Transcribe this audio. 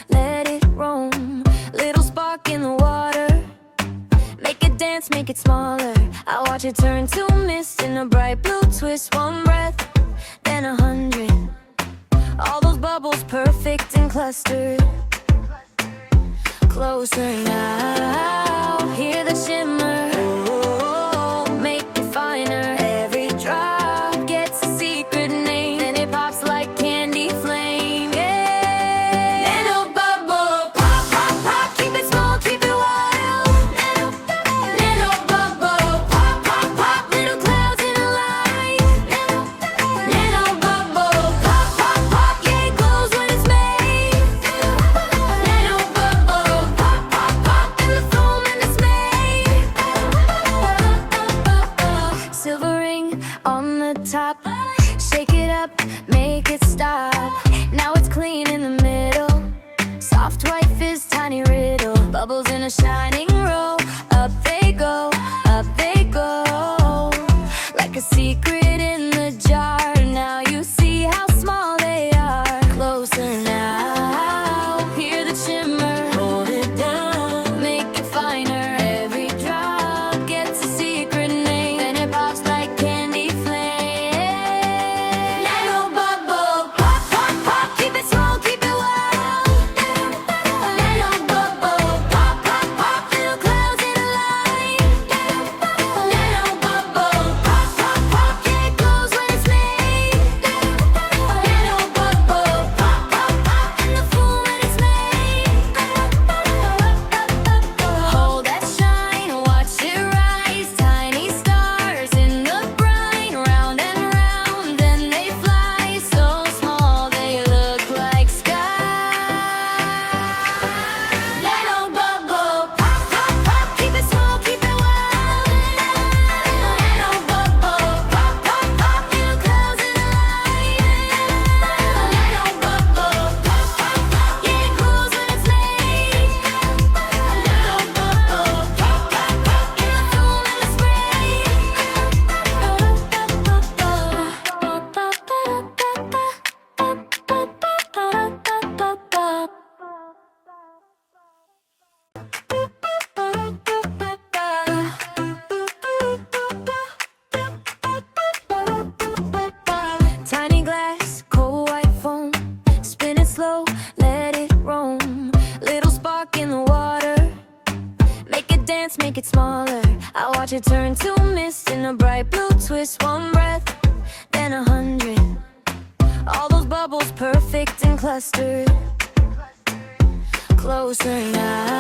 let it roam. Little spark in the water, make it dance, make it smaller. I watch it turn to mist in a bright blue twist. One breath, then 100. All those bubbles perfect and clustered. Closer now, hear the shimmer. Oh, make it finer. Every drop gets a secret name, and it pops like candy flame. Yeah. Nano bubble, pop, pop, pop. Keep it small, keep it wild. Nano bubble, pop, pop, pop. Little clouds in a light. Nano bubble, pop, pop, pop. Yeah, it glows when it's made. Nano bubble, pop, pop, pop. In the foam and it's made. Silver ring on the top, shake it up, make it stop. Now it's clean in the middle, soft white fizz, tiny riddle. Bubbles in a shining row, up they go, up they go. Like a secret in the jar, now you see how small they are. Closer now, hear the shimmer. Hold it down, make it finer. Every drop gets a secret name, and it pops like candy flame. Nano bubble, pop, pop, pop. Keep it small, keep it wild. Nano bubble, pop, pop, pop. Little clouds in a light. Nano bubble, pop, pop, pop. Yeah, it glows when it's made. Nano bubble, pop, pop, pop. In the foam when it's made. Hold that shine, watch it rise. Tiny stars in the brine, round and round, then they fly. So small they look like sky. Nano bubble, pop, pop, pop. Keep it small, keep it wild. Nano bubble, pop, pop, pop. Little clouds in the light. Nano bubble, pop, pop, pop. Yeah, it glows when it's made. Nano bubble, pop, pop, pop. In the foam and the spray. Tiny glass, cold white foam, spin it slow, let it roam. Little spark in the water, make it dance, make it smaller. I watch it turn to mist in a bright blue twist. One breath, then 100. All those bubbles perfect and clustered. Closer now.